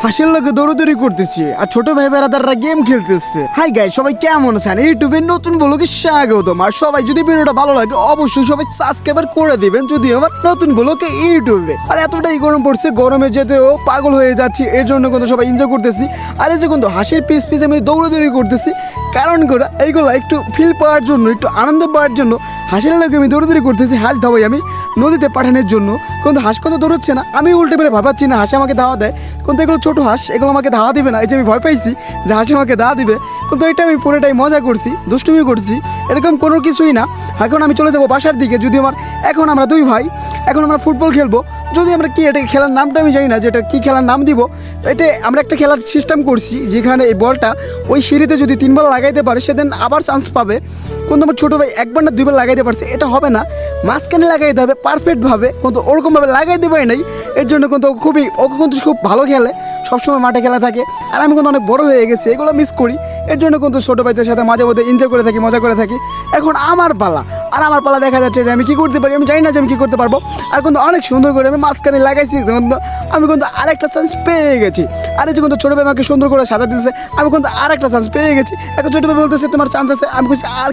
হাসির লোকে দৌড়দৌড়ি করতেছি আর ছোট ভাই বেড়াদাররা গেম খেলতেছে। হাই গাইস, সবাই কেমন আছেন? ইউটিউবের নতুন ব্লগে স্বাগতম। আর সবাই যদি ভিডিওটা ভালো লাগে অবশ্যই সবাই সাবস্ক্রাইব করে দিবেন, যদি আমার নতুন ব্লগে ইউটিউবে। আর এতটাই গরম পড়ছে, গরমে যেতেও পাগল হয়ে যাচ্ছি, এর জন্য কিন্তু সবাই এনজয় করতেছি। আর এই যে কিন্তু হাসির পিস পিস আমি দৌড়দৌড়ি করতেছি, কারণ করে এইগুলো একটু ফিল পাওয়ার জন্য, একটু আনন্দ পাওয়ার জন্য হাসির লোকে আমি দৌড়দৌড়ি করতেছি। হাঁস ধাওয়াই আমি নদীতে পাঠানোর জন্য, কিন্তু হাঁস কত দৌড়চ্ছে না, আমি উল্টে পেলে ভাবাচ্ছি না হাঁস আমাকে ধাওয়া দেয়, কিন্তু এগুলো ছোটো হাঁস, এগুলো আমাকে ধাওয়া দিবে না। এই যে আমি ভয় পাইছি যে হাঁস আমাকে ধাওয়া দিবে, কিন্তু এটা আমি পুরোটাই মজা করছি, দুষ্টুমি করছি, এরকম কোনো কিছুই না। এখন আমি চলে যাবো বাসার দিকে। যদি আমার এখন আমরা দুই ভাই, এখন আমরা ফুটবল খেলবো। যদি আমরা কি এটা খেলার নামটা আমি জানি না, যে এটা কী খেলার নাম দিব। এটা আমরা একটা খেলার সিস্টেম করছি, যেখানে এই বলটা ওই সিঁড়িতে যদি 3 বার লাগাইতে পারে সেদিন আবার চান্স পাবে। কিন্তু আমার ছোটো ভাই 1 বার না 2 বার লাগাইতে পারছে, এটা হবে না, মাঝখানে লাগাইতে হবে পারফেক্টভাবে, কিন্তু ওরকমভাবে লাগাইতে পারি নাই। এর জন্য কিন্তু ওকে কিন্তু খুব ভালো খেলে, সবসময় মাঠে খেলা থাকে। আর আমি কিন্তু অনেক বড় হয়ে গেছি, এগুলো মিস করি। এর জন্য কিন্তু ছোটো ভাইদের সাথে মাঝে মধ্যে এনজয় করে থাকি, মজা করে থাকি। এখন আমার পালা, আর আমার পালা দেখা যাচ্ছে যে আমি কী করতে পারি, আমি জানি না যে আমি কী করতে পারবো। আর কিন্তু অনেক সুন্দর করে আমি মাঝখানে লাগাইছি, আমি কিন্তু আরেকটা চান্স পেয়ে গেছি। আর এই যে কিন্তু ছোটো ভাই আমাকে সুন্দর করে সাজা দিতেছে, আমি কিন্তু আরেকটা চান্স পেয়ে গেছি। এখন ছোটো ভাই বলতেছে তোমার চান্স আছে, আমি বলছি আর